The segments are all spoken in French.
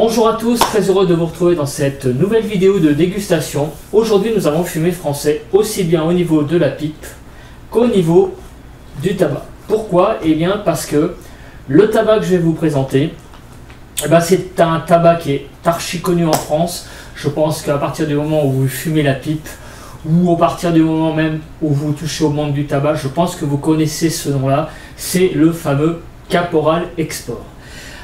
Bonjour à tous, très heureux de vous retrouver dans cette nouvelle vidéo de dégustation. Aujourd'hui nous allons fumer français aussi bien au niveau de la pipe qu'au niveau du tabac. Pourquoi? Eh bien parce que le tabac que je vais vous présenter, c'est un tabac qui est archi connu en France. Je pense qu'à partir du moment où vous fumez la pipe ou à partir du moment même où vous touchez au monde du tabac, je pense que vous connaissez ce nom-là, c'est le fameux Caporal Export.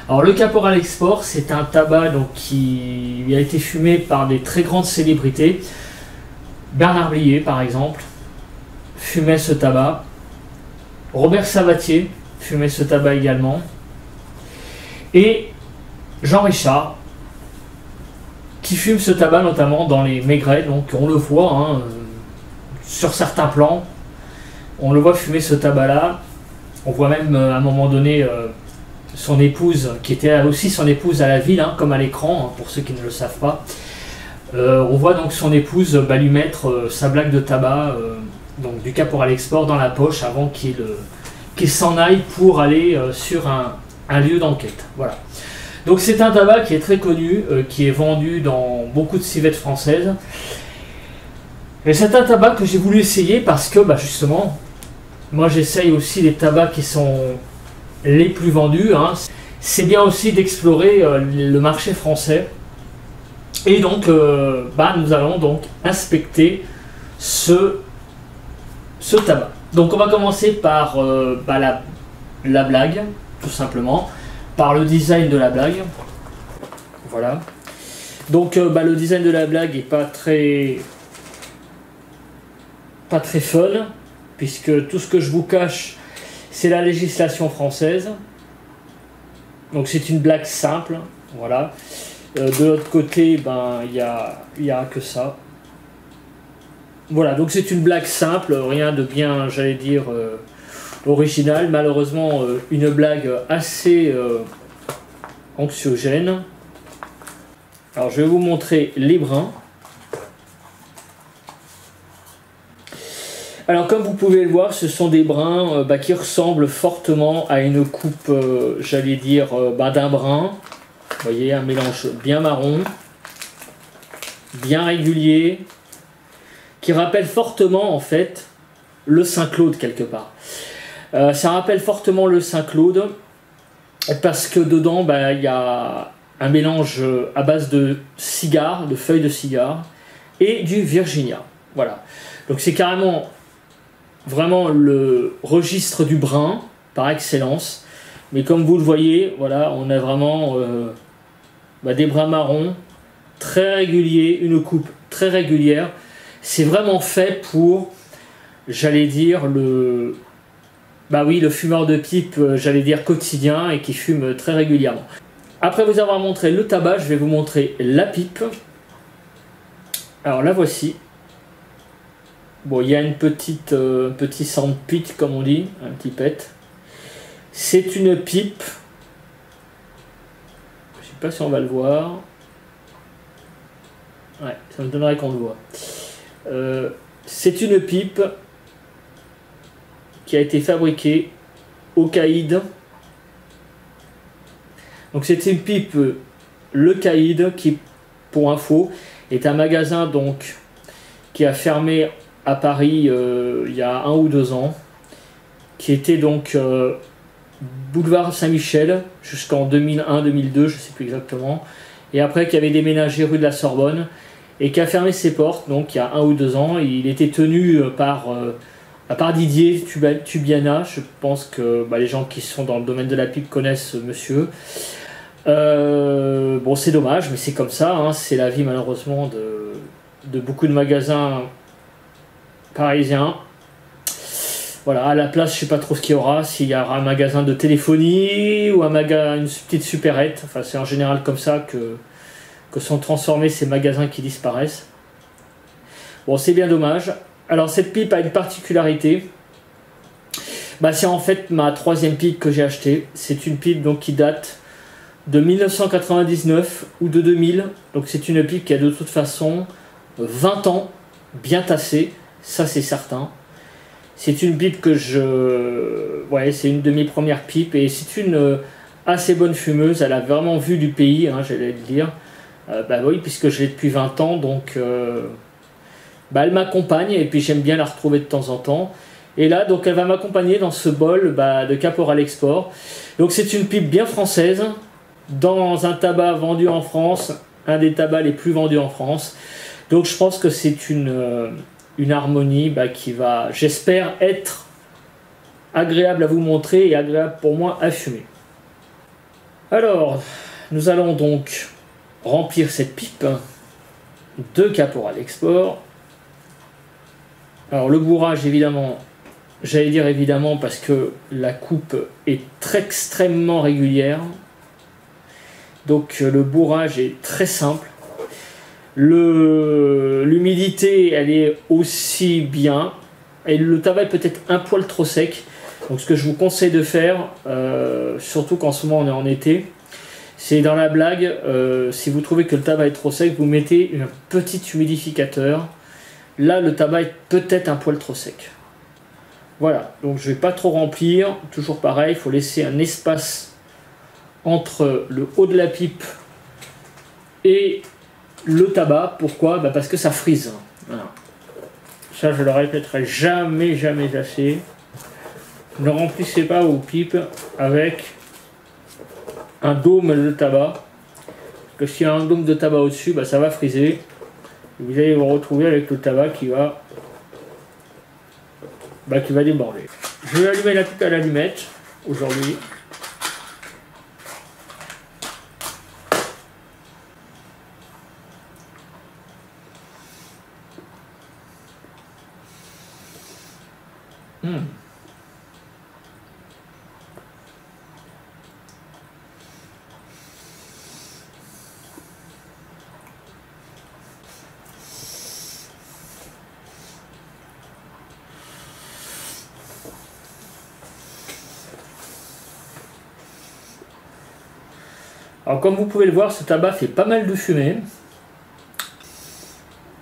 Alors le Caporal Export, c'est un tabac donc, qui a été fumé par des très grandes célébrités. Bernard Blier par exemple fumait ce tabac. Robert Sabatier fumait ce tabac également. Et Jean Richard qui fume ce tabac notamment dans les Maigret, donc on le voit sur certains plans, on le voit fumer ce tabac là. On voit même à un moment donné son épouse, qui était aussi son épouse à la ville, comme à l'écran, pour ceux qui ne le savent pas. On voit donc son épouse lui mettre sa blague de tabac donc du Caporal Export dans la poche avant qu'il s'en aille pour aller sur un lieu d'enquête. Voilà. Donc c'est un tabac qui est très connu, qui est vendu dans beaucoup de civettes françaises. Et c'est un tabac que j'ai voulu essayer parce que justement, moi j'essaye aussi les tabacs qui sont les plus vendus. C'est bien aussi d'explorer le marché français. Et donc nous allons donc inspecter ce tabac. Donc on va commencer par la blague, tout simplement, par le design de la blague. Voilà. Donc le design de la blague est pas très fun, puisque tout ce que je vous cache, c'est la législation française. Donc c'est une blague simple, voilà. De l'autre côté, il y a que ça. Voilà, donc c'est une blague simple, rien de bien, j'allais dire, original. Malheureusement, une blague assez anxiogène. Alors je vais vous montrer les brins. Alors comme vous pouvez le voir, ce sont des brins qui ressemblent fortement à une coupe, j'allais dire, d'un brun. Vous voyez, un mélange bien marron, bien régulier, qui rappelle fortement en fait le Saint-Claude quelque part. Ça rappelle fortement le Saint-Claude parce que dedans il y a un mélange à base de cigares, de feuilles de cigare et du Virginia. Voilà. Donc c'est carrément vraiment le registre du brun par excellence, mais comme vous le voyez, voilà, on a vraiment des brins marrons très réguliers, une coupe très régulière. C'est vraiment fait pour, j'allais dire, le fumeur de pipe, j'allais dire quotidien et qui fume très régulièrement. Après vous avoir montré le tabac, je vais vous montrer la pipe. Alors la voici. Bon, il y a une petit sandpit, comme on dit, un petit pet. C'est une pipe. Je sais pas si on va le voir. Ouais, ça me donnerait qu'on le voit. C'est une pipe qui a été fabriquée au Caïd. Donc c'est une pipe, le Caïd, qui, pour info, est un magasin donc qui a fermé à Paris il y a 1 ou 2 ans, qui était donc boulevard Saint-Michel jusqu'en 2001-2002, je ne sais plus exactement, et après qui avait déménagé rue de la Sorbonne et qui a fermé ses portes donc il y a 1 ou 2 ans. Il était tenu par Didier Tubiana. Je pense que les gens qui sont dans le domaine de la pipe connaissent ce monsieur. Bon, c'est dommage, mais c'est comme ça, c'est la vie malheureusement de beaucoup de magasins parisiens. Voilà, à la place, je sais pas trop ce qu'il y aura, s'il y aura un magasin de téléphonie ou une petite supérette. Enfin, c'est en général comme ça que sont transformés ces magasins qui disparaissent. Bon, c'est bien dommage. Alors, cette pipe a une particularité. C'est en fait ma 3e pipe que j'ai achetée. C'est une pipe donc qui date de 1999 ou de 2000. Donc, c'est une pipe qui a de toute façon 20 ans, bien tassée. Ça, c'est certain. C'est une pipe que c'est une de mes premières pipes et c'est une assez bonne fumeuse, elle a vraiment vu du pays, hein, j'allais le dire. Bah oui, puisque je l'ai depuis 20 ans, donc bah, elle m'accompagne et puis j'aime bien la retrouver de temps en temps. Et là, donc elle va m'accompagner dans ce bol de Caporal Export. Donc c'est une pipe bien française, dans un tabac vendu en France, un des tabacs les plus vendus en France. Donc je pense que c'est une harmonie qui va, j'espère, être agréable à vous montrer et agréable pour moi à fumer. Alors, nous allons donc remplir cette pipe de Caporal Export. Alors le bourrage, évidemment, j'allais dire évidemment parce que la coupe est extrêmement régulière. Donc le bourrage est très simple. L'humidité, elle est aussi bien. Et le tabac est peut-être un poil trop sec. Donc ce que je vous conseille de faire, surtout qu'en ce moment on est en été, c'est dans la blague, si vous trouvez que le tabac est trop sec, vous mettez un petit humidificateur. Là, le tabac est peut-être un poil trop sec. Voilà, donc je ne vais pas trop remplir. Toujours pareil, il faut laisser un espace entre le haut de la pipe et le tabac. Pourquoi? Parce que ça frise. Voilà. Ça, je le répéterai jamais assez. Ne remplissez pas vos pipes avec un dôme de tabac. Parce que s'il y a un dôme de tabac au-dessus, ça va friser. Vous allez vous retrouver avec le tabac qui va déborder. Je vais allumer la pipe à l'allumette aujourd'hui. Alors comme vous pouvez le voir, ce tabac fait pas mal de fumée.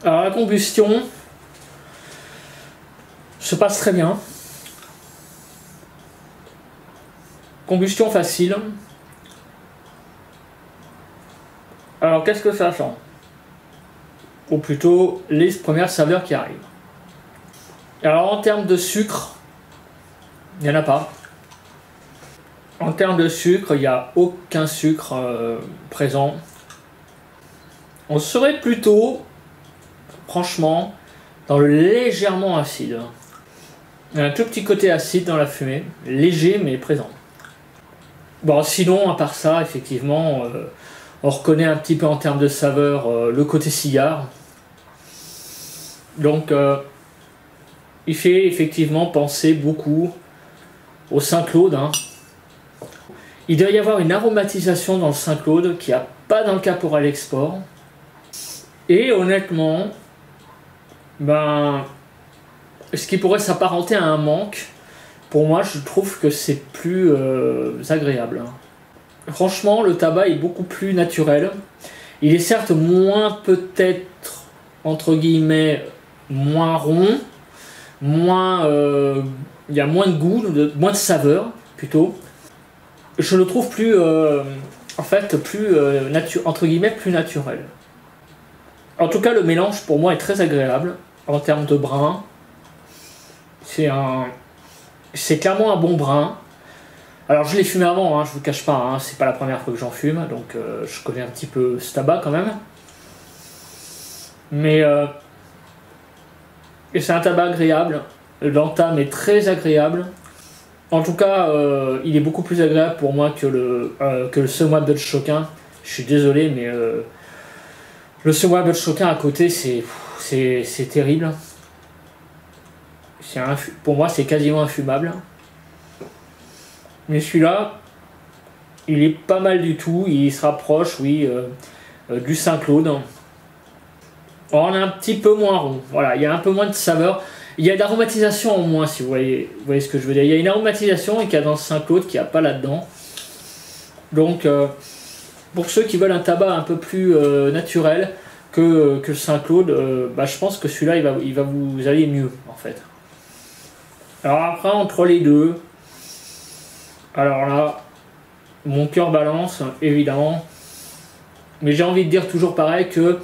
Alors la combustion se passe très bien. Combustion facile. Alors qu'est-ce que ça sent? Ou plutôt les premières saveurs qui arrivent. Alors en termes de sucre, il n'y en a pas. En termes de sucre, il n'y a aucun sucre présent. On serait plutôt, franchement, dans le légèrement acide. Il y a un tout petit côté acide dans la fumée, léger mais présent. Bon, sinon, à part ça, effectivement, on reconnaît un petit peu en termes de saveur le côté cigare. Donc, il fait effectivement penser beaucoup au Saint-Claude. Il doit y avoir une aromatisation dans le Saint-Claude qu'il n'y a pas dans le Caporal Export. Et honnêtement, ce qui pourrait s'apparenter à un manque, pour moi je trouve que c'est plus agréable. Franchement, le tabac est beaucoup plus naturel. Il est certes moins, peut-être, entre guillemets, moins rond, moins, il y a moins de goût, moins de saveur plutôt. Je le trouve plus, entre guillemets, plus naturel. En tout cas, le mélange pour moi est très agréable en termes de brun. C'est clairement un bon brun. Alors je l'ai fumé avant, je vous cache pas, c'est pas la première fois que j'en fume, donc je connais un petit peu ce tabac quand même. Mais c'est un tabac agréable. L'entame est très agréable. En tout cas, il est beaucoup plus agréable pour moi que le Semois Bud Choquin. Je suis désolé, mais le Semois Bud Choquin à côté, c'est terrible. Pour moi, c'est quasiment infumable. Mais celui-là, il est pas mal du tout. Il se rapproche, oui, du Saint-Claude. On est un petit peu moins rond. Voilà, il y a un peu moins de saveur. Il y a de l'aromatisation en moins, si vous voyez ce que je veux dire. Il y a une aromatisation et qu'il y a dans Saint-Claude qu'il n'y a pas là-dedans. Donc, pour ceux qui veulent un tabac un peu plus naturel que le Saint-Claude, je pense que celui-là, il va vous aller mieux, en fait. Alors après, entre les deux, alors là, mon cœur balance, évidemment. Mais j'ai envie de dire toujours pareil que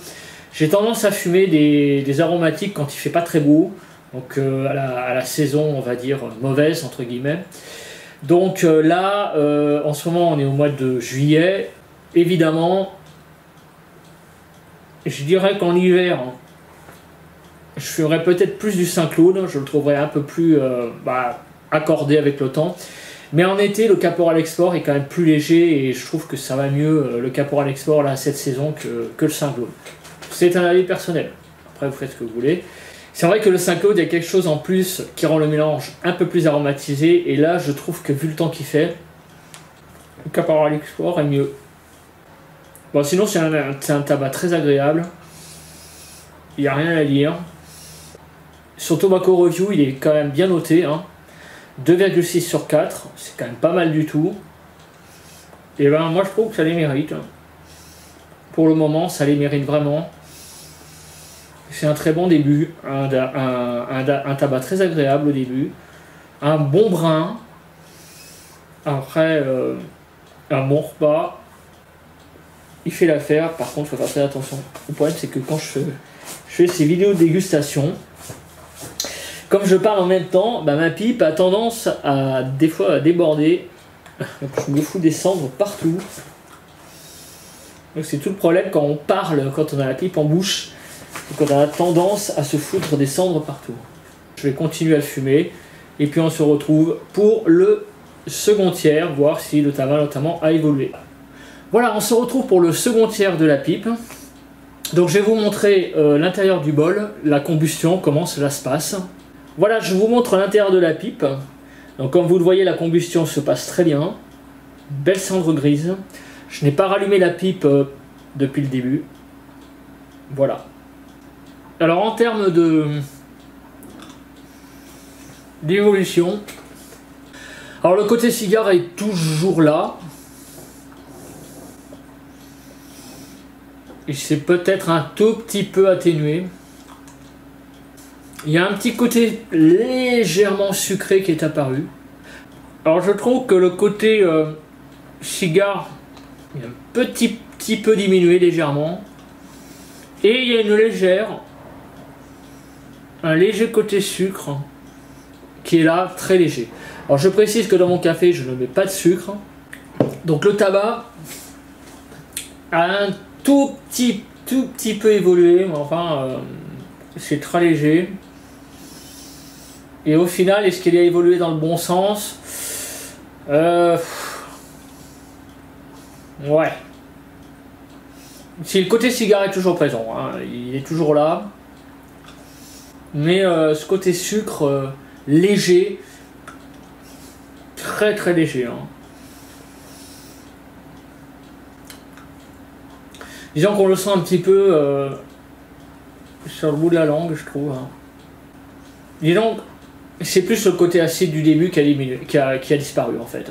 j'ai tendance à fumer des aromatiques quand il fait pas très beau. Donc à la saison, on va dire, mauvaise, entre guillemets. Donc là, en ce moment, on est au mois de juillet. Évidemment, je dirais qu'en hiver, je ferais peut-être plus du Saint-Claude. Je le trouverais un peu plus accordé avec le temps. Mais en été, le Caporal Export est quand même plus léger et je trouve que ça va mieux, le Caporal Export, là, cette saison, que le Saint-Claude. C'est un avis personnel. Après, vous faites ce que vous voulez. C'est vrai que le Saint-Claude, il y a quelque chose en plus qui rend le mélange un peu plus aromatisé. Et là, je trouve que vu le temps qu'il fait, le Caporal Export est mieux. Bon, sinon, c'est un tabac très agréable. Il n'y a rien à dire. Sur Tobacco Review, il est quand même bien noté. 2,6 sur 4, c'est quand même pas mal du tout. Et ben moi, je trouve que ça les mérite. Pour le moment, ça les mérite vraiment. C'est un très bon début. Un tabac très agréable au début. Un bon brin. Après, un bon repas. Il fait l'affaire. Par contre, il faut faire très attention. Le problème, c'est que quand je fais ces vidéos de dégustation, comme je parle en même temps, ma pipe a tendance à des fois à déborder. Je me fous des cendres partout. Donc c'est tout le problème quand on parle, quand on a la pipe en bouche, et qu'on a tendance à se foutre des cendres partout. Je vais continuer à le fumer, et puis on se retrouve pour le second tiers, voir si le tabac notamment a évolué. Voilà, on se retrouve pour le second tiers de la pipe. Donc je vais vous montrer l'intérieur du bol, la combustion, comment cela se passe. Voilà, je vous montre l'intérieur de la pipe. Donc comme vous le voyez, la combustion se passe très bien. Belle cendre grise. Je n'ai pas rallumé la pipe depuis le début. Voilà. Alors en termes d'évolution, alors le côté cigare est toujours là. Il s'est peut-être un tout petit peu atténué. Il y a un petit côté légèrement sucré qui est apparu. Alors je trouve que le côté cigare est un petit peu diminué légèrement. Et il y a un léger côté sucre qui est là, très léger. Alors je précise que dans mon café, je ne mets pas de sucre. Donc le tabac a un tout petit peu évolué, mais enfin c'est très léger. Et au final, est-ce qu'il a évolué dans le bon sens? Ouais. Si le côté cigare est toujours présent, il est toujours là. Mais ce côté sucre léger, très léger. Disons qu'on le sent un petit peu sur le bout de la langue, je trouve. Disons, c'est plus le côté acide du début qui a disparu en fait.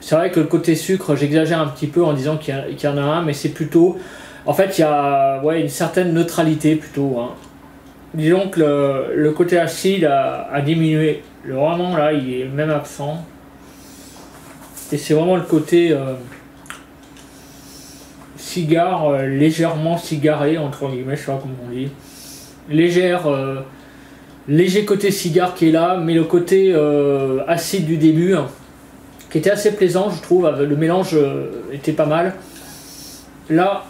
C'est vrai que le côté sucre, j'exagère un petit peu en disant qu'il y en a un, mais c'est plutôt... En fait, il y a une certaine neutralité plutôt. Disons que le côté acide a diminué. Vraiment là, il est même absent. Et c'est vraiment le côté cigare, légèrement cigaré, entre guillemets, je sais pas comment on dit. Léger côté cigare qui est là, mais le côté acide du début, qui était assez plaisant, je trouve. Le mélange était pas mal. Là,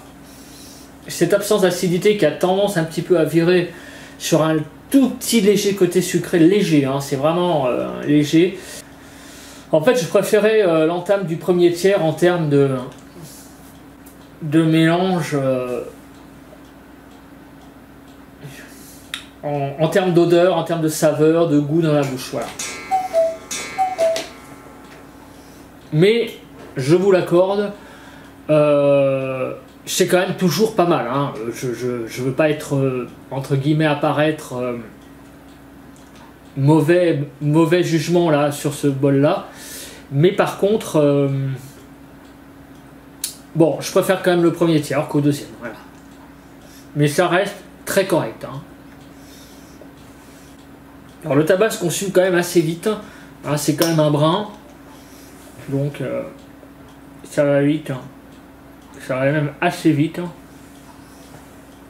cette absence d'acidité qui a tendance un petit peu à virer sur un tout petit léger côté sucré, léger, c'est vraiment léger. En fait, je préférais l'entame du premier tiers en termes de mélange, en termes d'odeur, en termes de saveur, de goût dans la bouche, voilà. Mais, je vous l'accorde, c'est quand même toujours pas mal. Je veux pas être, entre guillemets, apparaître mauvais jugement là sur ce bol là. Mais par contre, bon, je préfère quand même le premier tiers qu'au deuxième. Voilà. Mais ça reste très correct. Alors le tabac se consume quand même assez vite. C'est quand même un brin. Donc ça va vite. Hein. Ça va même assez vite. Hein.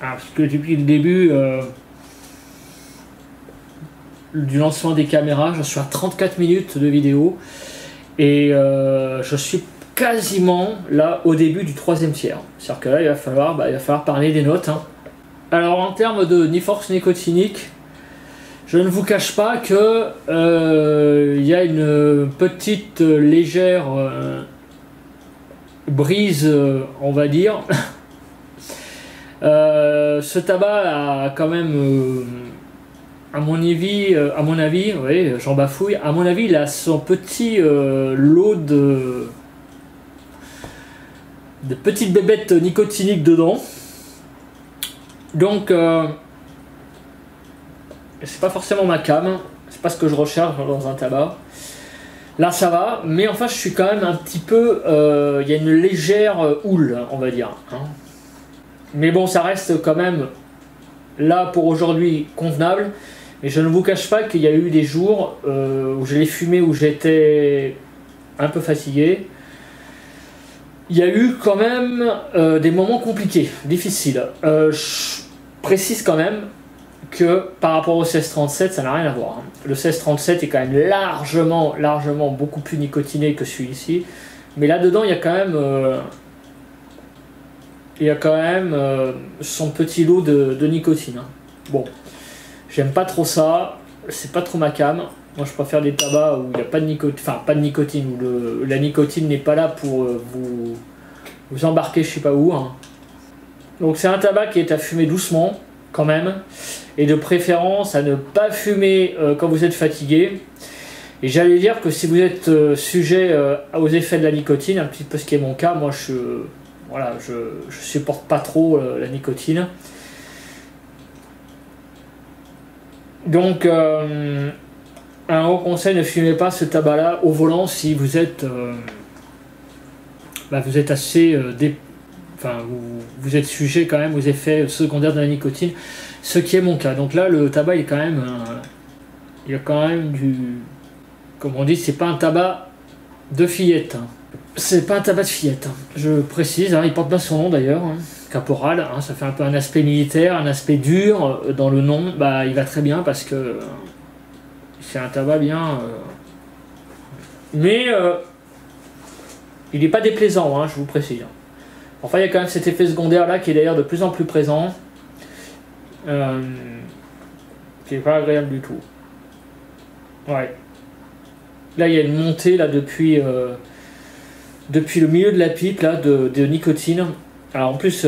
Ah, parce que depuis le début du lancement des caméras, je suis à 34 minutes de vidéo. Et je suis quasiment là au début du 3e tiers. C'est-à-dire que là, il va falloir parler des notes. Hein. Alors en termes de Niforce nicotinique, je ne vous cache pas que il y a une petite légère brise, on va dire. Ce tabac a quand même, à mon avis, oui, j'en bafouille. À mon avis, il a son petit lot de petites bébêtes nicotiniques dedans. Donc, c'est pas forcément ma came, c'est pas ce que je recherche dans un tabac. Là, ça va, mais enfin, je suis quand même un petit peu. Il y a une légère houle, on va dire. Hein. Mais bon, ça reste quand même là pour aujourd'hui convenable. Et je ne vous cache pas qu'il y a eu des jours où je l'ai fumé, où j'étais un peu fatigué. Il y a eu quand même des moments compliqués, difficiles. Je précise quand même que par rapport au 1637, ça n'a rien à voir. Hein. Le 1637 est quand même largement beaucoup plus nicotiné que celui-ci. Mais là-dedans, il y a quand même, son petit lot de nicotine. Hein. Bon, j'aime pas trop ça, c'est pas trop ma came. Moi, je préfère des tabacs où il n'y a pas de nicotine, enfin pas de nicotine, où la nicotine n'est pas là pour vous embarquer je sais pas où. Hein. Donc c'est un tabac qui est à fumer doucement quand même, et de préférence à ne pas fumer quand vous êtes fatigué. Et j'allais dire que si vous êtes sujet aux effets de la nicotine, un petit peu ce qui est mon cas, moi je supporte pas trop la nicotine. Donc un haut conseil, ne fumez pas ce tabac là au volant si vous êtes vous êtes assez vous êtes sujet quand même aux effets secondaires de la nicotine, ce qui est mon cas. Donc là le tabac il y a quand même du, comme on dit, c'est pas un tabac de fillette, hein. C'est pas un tabac de fillette, hein. Je précise, hein, il porte bien son nom d'ailleurs, hein. Caporal, hein, ça fait un peu un aspect militaire, un aspect dur dans le nom, il va très bien parce que c'est un tabac bien, mais il n'est pas déplaisant, hein, je vous précise. Enfin, il y a quand même cet effet secondaire là qui est d'ailleurs de plus en plus présent, qui n'est pas agréable du tout. Ouais. Là, il y a une montée là depuis le milieu de la pipe là de nicotine. Alors en plus,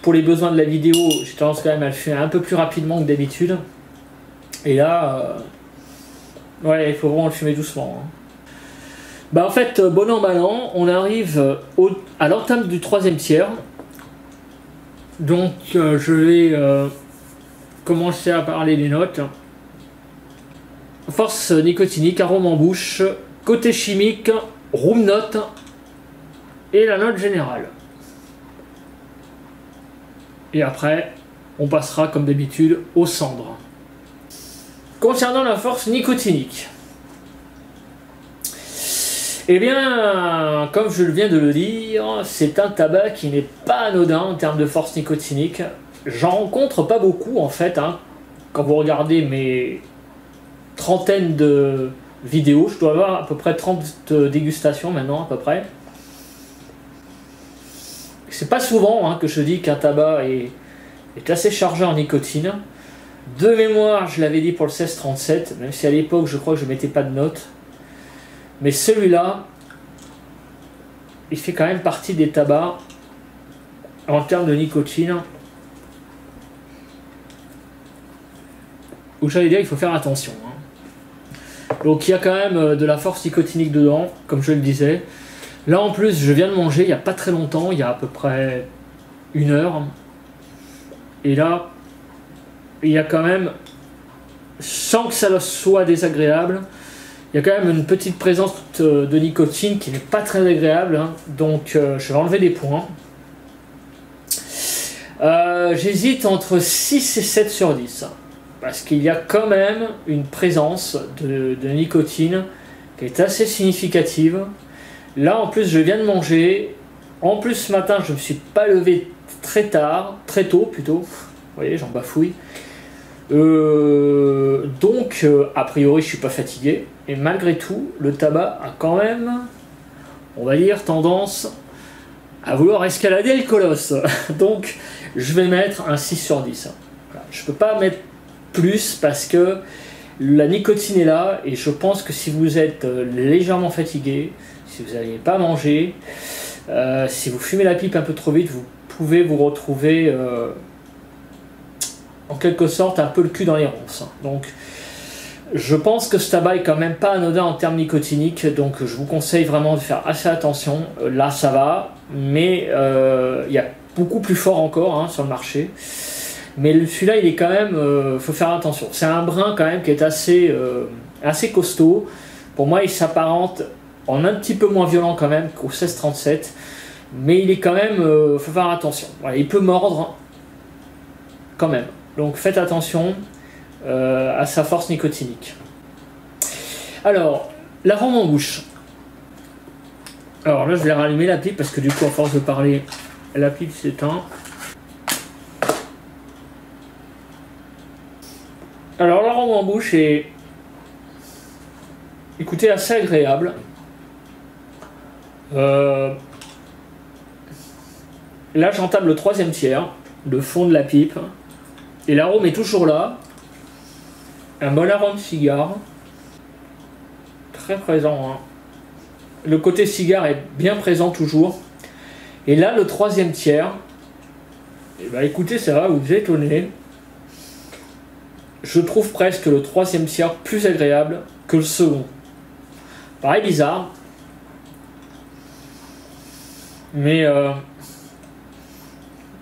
pour les besoins de la vidéo, j'ai tendance quand même à le faire un peu plus rapidement que d'habitude. Et là, ouais, il faut vraiment le fumer doucement. Hein. En fait, bon an, mal an, on arrive à l'entame du 3e tiers. Donc je vais commencer à parler des notes. Force nicotinique, arôme en bouche, côté chimique, room note et la note générale. Et après, on passera comme d'habitude aux cendres. Concernant la force nicotinique, eh bien, comme je viens de le dire, c'est un tabac qui n'est pas anodin en termes de force nicotinique. J'en rencontre pas beaucoup en fait, hein. Quand vous regardez mes trentaines de vidéos, je dois avoir à peu près 30 dégustations maintenant à peu près. C'est pas souvent que je dis qu'un tabac est assez chargé en nicotine. De mémoire, je l'avais dit pour le 1637, même si à l'époque je crois que je mettais pas de notes. Mais celui-là, il fait quand même partie des tabacs en termes de nicotine où j'allais dire il faut faire attention. Donc il y a quand même de la force nicotinique dedans, comme je le disais. Là en plus, je viens de manger il n'y a pas très longtemps, il y a à peu près 1 heure. Et là, il y a quand même, sans que ça soit désagréable, il y a quand même une petite présence de nicotine qui n'est pas très agréable. Hein. Donc je vais enlever des points. J'hésite entre 6 et 7 sur 10. Parce qu'il y a quand même une présence de nicotine qui est assez significative. Là en plus je viens de manger. En plus ce matin je me suis pas levé très tôt plutôt. Vous voyez, j'en bafouille. Donc a priori je suis pas fatigué. Et malgré tout, le tabac a quand même, on va dire, tendance à vouloir escalader le colosse. Donc je vais mettre un 6 sur 10. Voilà. Je peux pas mettre plus parce que la nicotine est là et je pense que si vous êtes légèrement fatigué, si vous n'avez pas mangé, si vous fumez la pipe un peu trop vite, vous pouvez vous retrouver en quelque sorte un peu le cul dans les ronces. Donc je pense que ce tabac est quand même pas anodin en termes nicotiniques, donc je vous conseille vraiment de faire assez attention. Là ça va, mais il y a beaucoup plus fort encore hein, sur le marché. Mais celui-là il est quand même, faut faire attention. C'est un brin quand même qui est assez costaud. Pour moi il s'apparente en un petit peu moins violent quand même qu'au 1637, mais il est quand même, faut faire attention. Voilà, il peut mordre quand même. Donc faites attention à sa force nicotinique. Alors, l'arôme en bouche. Alors là, je vais rallumer la pipe parce que du coup, à force de parler, la pipe s'éteint. Alors, l'arôme en bouche est, écoutez, assez agréable. Là, j'entame le 3e tiers, le fond de la pipe. Et l'arôme est toujours là. Un bon arôme cigare. Très présent. Hein. Le côté cigare est bien présent toujours. Et là, le 3e tiers. Et bah écoutez, ça va vous étonner. Je trouve presque le 3e tiers plus agréable que le second. Pareil, bizarre. Mais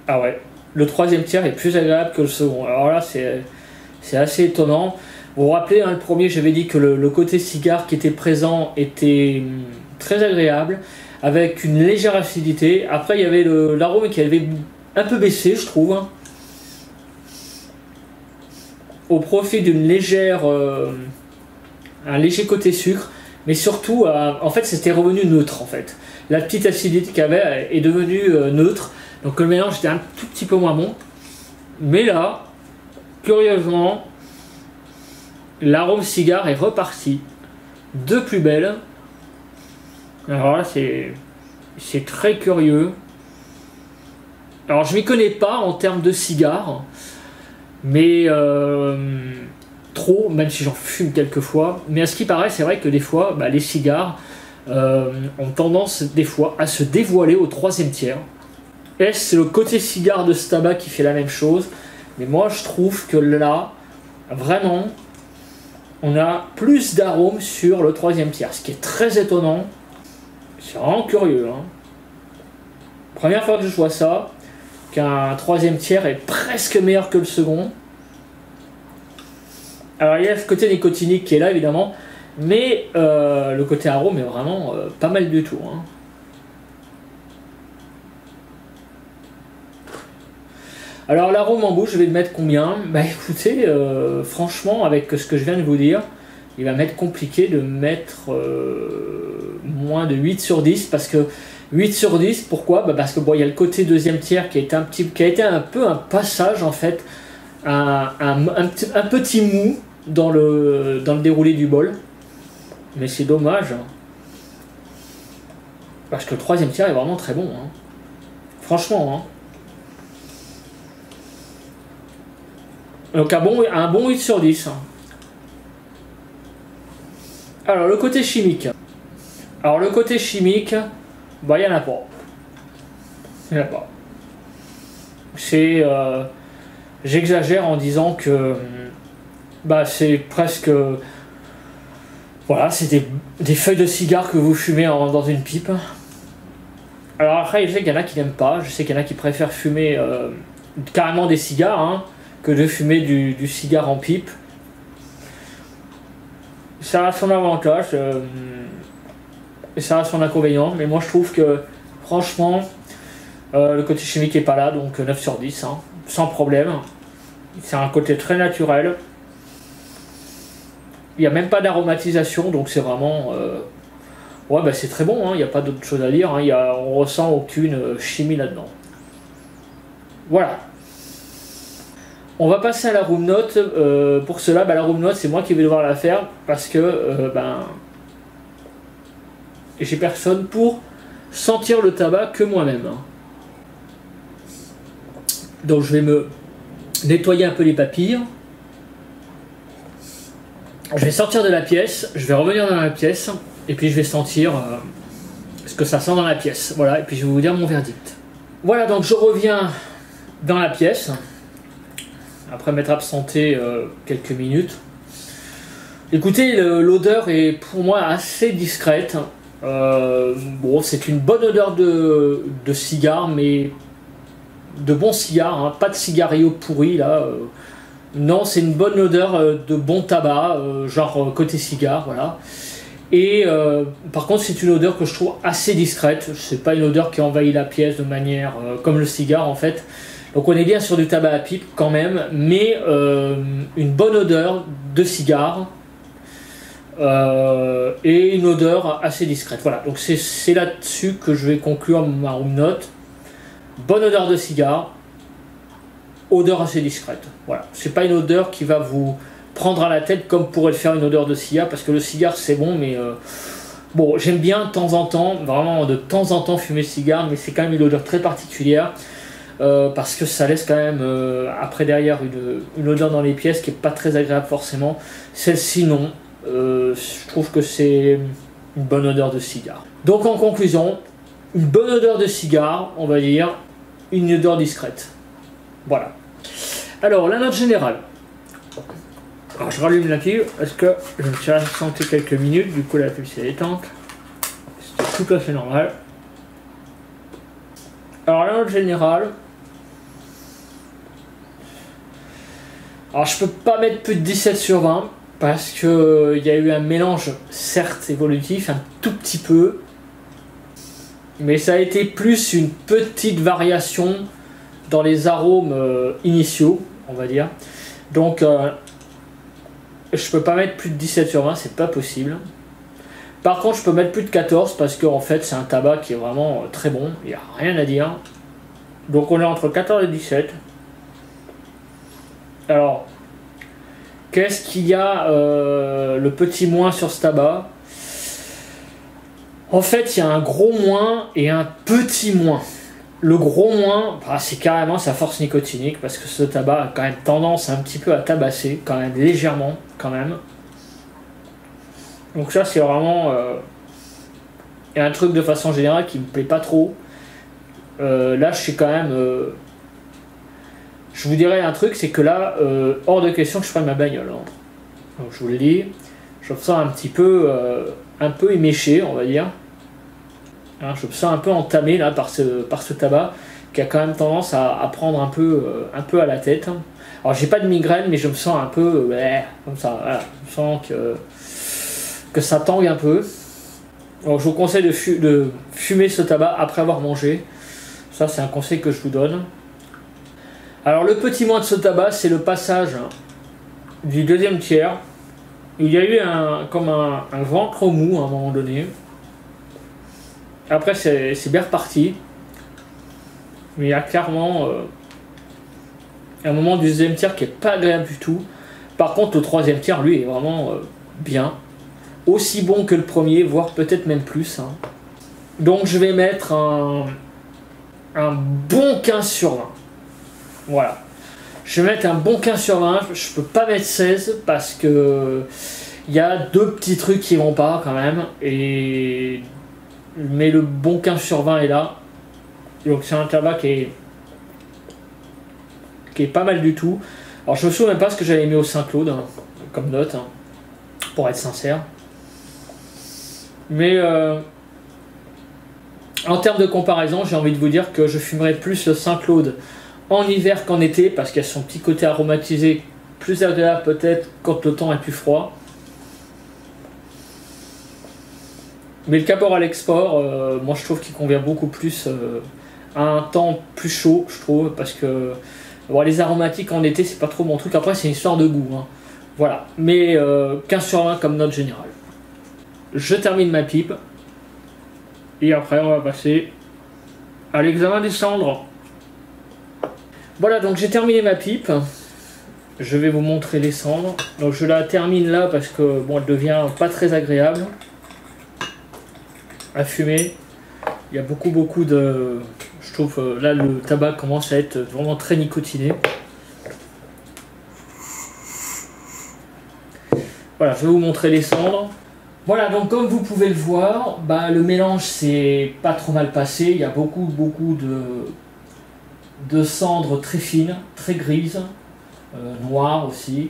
ah ouais. Le 3e tiers est plus agréable que le second. Alors là, c'est assez étonnant. Vous vous rappelez, hein, le premier, j'avais dit que le côté cigare qui était présent était très agréable, avec une légère acidité. Après, il y avait l'arôme qui avait un peu baissé, je trouve, hein, au profit d'une légère, un léger côté sucre, mais surtout, en fait, c'était revenu neutre, en fait. La petite acidité qu'il y avait est devenue neutre. Donc le mélange était un tout petit peu moins bon. Mais là, curieusement, l'arôme cigare est reparti de plus belle. Alors là, c'est très curieux. Alors je m'y connais pas en termes de cigare, mais trop, même si j'en fume quelques fois. Mais à ce qui paraît, c'est vrai que des fois, les cigares ont tendance des fois à se dévoiler au 3e tiers. C'est le côté cigare de ce tabac qui fait la même chose, mais moi je trouve que là, vraiment, on a plus d'arômes sur le 3e tiers, ce qui est très étonnant. C'est vraiment curieux. Hein. Première fois que je vois ça, qu'un 3e tiers est presque meilleur que le second. Alors il y a ce côté nicotinique qui est là évidemment, mais le côté arôme est vraiment pas mal du tout. Hein. Alors l'arôme en bouche, je vais le mettre combien? Écoutez, franchement, avec ce que je viens de vous dire, il va m'être compliqué de mettre moins de 8 sur 10, parce que 8 sur 10, pourquoi? Parce que bon, il y a le côté 2e tiers qui a été un peu un passage en fait, un petit mou dans le déroulé du bol. Mais c'est dommage, hein, parce que le 3e tiers est vraiment très bon. Hein. Franchement, hein. Donc un bon 8 sur 10. Alors le côté chimique. Alors le côté chimique, il n'y en a pas. Il n'y en a pas. C'est... j'exagère en disant que... c'est presque... Voilà, c'est des feuilles de cigare que vous fumez dans une pipe. Alors après, je sais qu'il y en a qui n'aiment pas. Je sais qu'il y en a qui préfèrent fumer carrément des cigares, hein, que de fumer du cigare en pipe. Ça a son avantage et ça a son inconvénient, mais moi je trouve que franchement le côté chimique est pas là, donc 9 sur 10, hein, sans problème. C'est un côté très naturel, il n'y a même pas d'aromatisation, donc c'est vraiment Ouais, bah c'est très bon, il n'y a pas d'autre chose à dire, hein, on ressent aucune chimie là-dedans. Voilà. On va passer à la room note. Pour cela, la room note, c'est moi qui vais devoir la faire parce que j'ai personne pour sentir le tabac que moi-même. Donc je vais me nettoyer un peu les papilles. Je vais sortir de la pièce, je vais revenir dans la pièce et puis je vais sentir ce que ça sent dans la pièce. Voilà, et puis je vais vous dire mon verdict. Voilà, donc je reviens dans la pièce après m'être absenté quelques minutes. Écoutez, l'odeur est pour moi assez discrète. Bon, c'est une bonne odeur de cigare, mais de bon cigare, hein, pas de cigarillo pourri là. Non, c'est une bonne odeur de bon tabac, genre côté cigare, voilà. Et par contre, c'est une odeur que je trouve assez discrète. C'est pas une odeur qui envahit la pièce de manière comme le cigare en fait. Donc on est bien sur du tabac à pipe quand même, mais une bonne odeur de cigare et une odeur assez discrète. Voilà, donc c'est là-dessus que je vais conclure ma room note. Bonne odeur de cigare, odeur assez discrète. Voilà, c'est pas une odeur qui va vous prendre à la tête comme pourrait le faire une odeur de cigare, parce que le cigare c'est bon, mais bon, j'aime bien de temps en temps, vraiment de temps en temps fumer le cigare, mais c'est quand même une odeur très particulière. Parce que ça laisse quand même après derrière une odeur dans les pièces qui est pas très agréable forcément. Celle-ci non, je trouve que c'est une bonne odeur de cigare. Donc en conclusion, une bonne odeur de cigare, on va dire, une odeur discrète. Voilà. Alors la note générale. Alors je rallume la pile parce que je me suis absenté quelques minutes, du coup la pile s'est éteinte. C'est tout à fait normal. Alors la note générale. Alors je peux pas mettre plus de 17 sur 20 parce que il y a eu un mélange certes évolutif, un tout petit peu, mais ça a été plus une petite variation dans les arômes initiaux, on va dire. Donc je peux pas mettre plus de 17 sur 20, c'est pas possible. Par contre je peux mettre plus de 14 parce qu'en fait c'est un tabac qui est vraiment très bon, il n'y a rien à dire. Donc on est entre 14 et 17. Alors, qu'est-ce qu'il y a le petit moins sur ce tabac? En fait, il y a un gros moins et un petit moins. Le gros moins, c'est carrément sa force nicotinique, parce que ce tabac a quand même tendance un petit peu à tabasser, quand même légèrement, quand même. Donc ça, c'est vraiment un truc de façon générale qui me plaît pas trop. Là, je suis quand même... je vous dirais un truc, c'est que là, hors de question que je prenne ma bagnole. Hein. Donc, je vous le dis, je me sens un petit peu, éméché, on va dire. Hein, je me sens un peu entamé là par ce tabac qui a quand même tendance à prendre un peu à la tête. Alors, j'ai pas de migraine, mais je me sens un peu comme ça. Voilà. Je sens que ça tangue un peu. Donc, je vous conseille de fumer ce tabac après avoir mangé. Ça, c'est un conseil que je vous donne. Alors le petit moins de ce tabac, c'est le passage du deuxième tiers. Il y a eu comme un ventre mou à un moment donné. Après c'est bien reparti. Mais il y a clairement un moment du deuxième tiers qui n'est pas agréable du tout. Par contre le troisième tiers, lui, est vraiment bien. Aussi bon que le premier, voire peut-être même plus. Hein. Donc je vais mettre un bon 15 sur 20. Voilà. Je vais mettre un bon 15 sur 20. Je peux pas mettre 16 parce que il y a deux petits trucs qui vont pas quand même. Mais le bon 15 sur 20 est là. Donc c'est un tabac qui est pas mal du tout. Alors je me souviens même pas ce que j'avais mis au Saint-Claude hein, comme note, hein, pour être sincère. Mais en termes de comparaison, j'ai envie de vous dire que je fumerais plus le Saint-Claude en hiver qu'en été, parce qu'il y a son petit côté aromatisé plus agréable peut-être quand le temps est plus froid. Mais le Caporal Export, moi je trouve qu'il convient beaucoup plus à un temps plus chaud, je trouve, parce que bon, les aromatiques en été c'est pas trop mon truc. Après c'est une histoire de goût, hein. Voilà. Mais 15 sur 20 comme note générale. Je termine ma pipe. Et après on va passer à l'examen des cendres. Voilà, donc j'ai terminé ma pipe. Je vais vous montrer les cendres. Donc je la termine là parce que bon, elle devient pas très agréable à fumer. Il y a beaucoup de... Je trouve là le tabac commence à être vraiment très nicotiné. Voilà, je vais vous montrer les cendres. Voilà, donc comme vous pouvez le voir, bah, le mélange c'est pas trop mal passé. Il y a beaucoup de cendres très fines, très grises, noires aussi.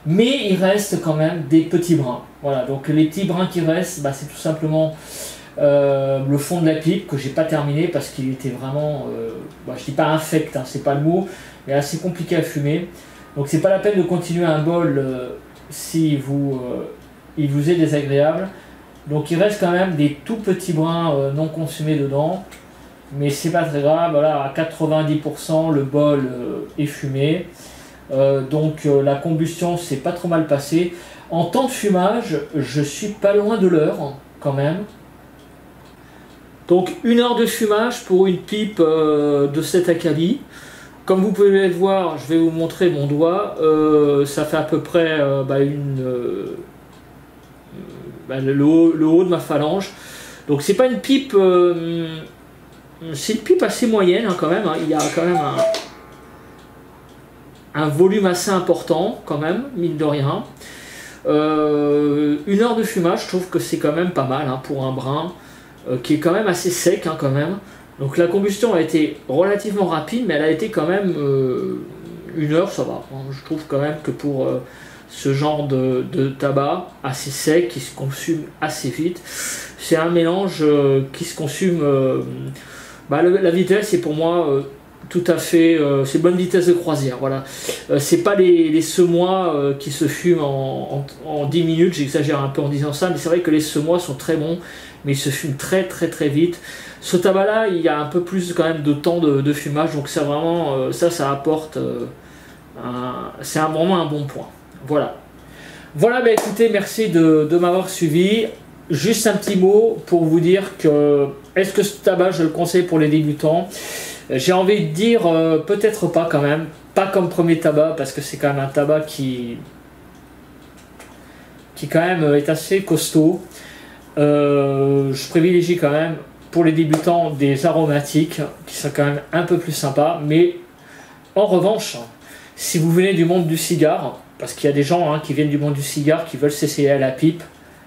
Mais il reste quand même des petits brins. Voilà, donc les petits brins qui restent, bah, c'est tout simplement le fond de la pipe que j'ai pas terminé parce qu'il était vraiment, bah, je dis pas infect, hein, c'est pas le mot, mais assez compliqué à fumer. Donc c'est pas la peine de continuer un bol si il vous est désagréable. Donc il reste quand même des tout petits brins non consumés dedans, mais c'est pas très grave. Voilà, à 90% le bol est fumé. Donc la combustion s'est pas trop mal passée. En temps de fumage, je suis pas loin de l'heure quand même. Donc 1 heure de fumage pour une pipe de 7 acabit. Comme vous pouvez le voir, je vais vous montrer mon doigt. Ça fait à peu près le haut de ma phalange. Donc c'est pas une pipe, c'est une pipe assez moyenne hein, quand même. Hein. Il y a quand même un volume assez important quand même, mine de rien. 1 heure de fumage, je trouve que c'est quand même pas mal hein, pour un brin qui est quand même assez sec hein, quand même. Donc la combustion a été relativement rapide, mais elle a été quand même 1 heure, ça va. Je trouve quand même que pour ce genre de tabac assez sec, qui se consume assez vite, c'est un mélange qui se consume... la vitesse est pour moi tout à fait... c'est bonne vitesse de croisière, voilà. C'est pas les semois qui se fument en 10 minutes, j'exagère un peu en disant ça, mais c'est vrai que les semois sont très bons, mais ils se fument très vite. Ce tabac là il y a un peu plus quand même de temps de fumage, donc ça vraiment ça apporte c'est vraiment un bon point. Voilà, bah écoutez, merci de m'avoir suivi. Juste un petit mot pour vous dire que est-ce que ce tabac je le conseille pour les débutants? J'ai envie de dire peut-être pas quand même, pas comme premier tabac, parce que c'est quand même un tabac qui quand même est assez costaud. Je privilégie quand même pour les débutants des aromatiques qui sont quand même un peu plus sympas, mais en revanche si vous venez du monde du cigare, parce qu'il y a des gens hein, qui viennent du monde du cigare qui veulent s'essayer à la pipe,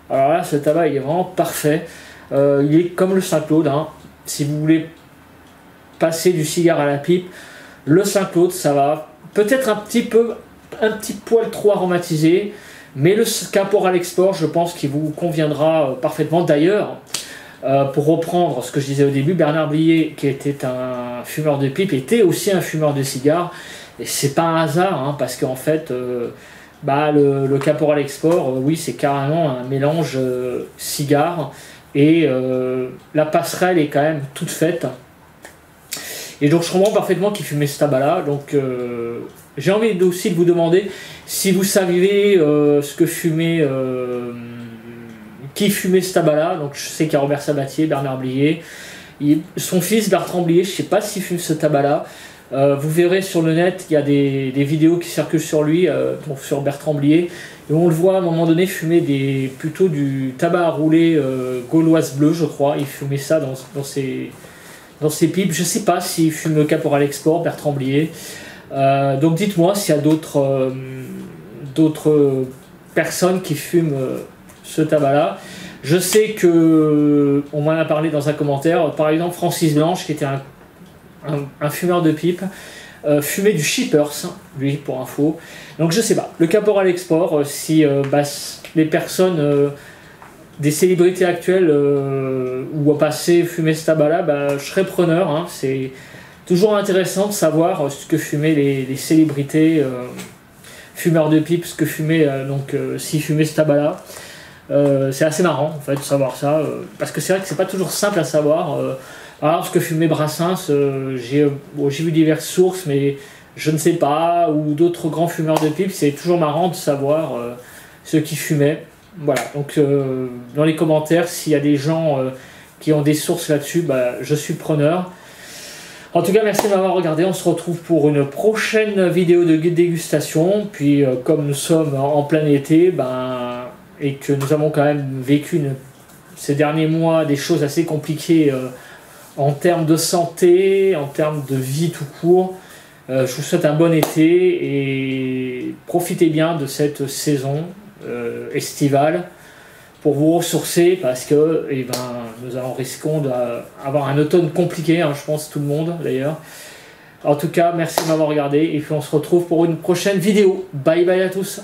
alors là ce tabac il est vraiment parfait. Il est comme le Saint-Claude hein. Si vous voulez passer du cigare à la pipe, le Saint-Claude ça va, peut-être un petit poil trop aromatisé, mais le Caporal Export je pense qu'il vous conviendra parfaitement. D'ailleurs pour reprendre ce que je disais au début, Bernard Blier qui était un fumeur de pipe était aussi un fumeur de cigares, et c'est pas un hasard hein, parce qu'en fait le Caporal Export oui c'est carrément un mélange cigare, et la passerelle est quand même toute faite, et donc je comprends parfaitement qu'il fumait ce tabac là. Donc j'ai envie aussi de vous demander si vous saviez ce que fumait qui fumait ce tabac là. Donc je sais qu'il y a Robert Sabatier, Bernard Blier, son fils Bertrand Blier, je sais pas s'il fume ce tabac là. Vous verrez sur le net, il y a des vidéos qui circulent sur lui, donc sur Bertrand Blier, et on le voit à un moment donné fumer plutôt du tabac à rouler gauloise bleue, je crois. Il fumait ça dans ses pipes. Je sais pas s'il fume le Caporal Export, Bertrand Blier. Donc dites-moi s'il y a d'autres personnes qui fument ce tabac là. Je sais que on m'en a parlé dans un commentaire, par exemple Francis Blanche qui était un fumeur de pipe, fumait du Shippers, lui pour info. Donc je sais pas, le Caporal Export, si les personnes des célébrités actuelles ou au passé fumaient ce tabac là, je serais preneur hein. C'est toujours intéressant de savoir ce que fumaient les célébrités fumeurs de pipe, ce que fumaient s'ils fumaient ce tabac là. C'est assez marrant en fait de savoir ça, parce que c'est vrai que c'est pas toujours simple à savoir. Alors ce que fumait Brassens, j'ai vu diverses sources, mais je ne sais pas, ou d'autres grands fumeurs de pipe, c'est toujours marrant de savoir ce qu'ils fumaient. Voilà, donc dans les commentaires, s'il y a des gens qui ont des sources là-dessus, bah, je suis preneur. En tout cas, merci de m'avoir regardé. On se retrouve pour une prochaine vidéo de dégustation. Puis, comme nous sommes en plein été, ben, et que nous avons quand même vécu ces derniers mois des choses assez compliquées en termes de santé, en termes de vie tout court, je vous souhaite un bon été et profitez bien de cette saison estivale pour vous ressourcer, parce que eh ben, nous risquons d'avoir un automne compliqué, hein, je pense tout le monde d'ailleurs. En tout cas, merci de m'avoir regardé et puis on se retrouve pour une prochaine vidéo. Bye bye à tous.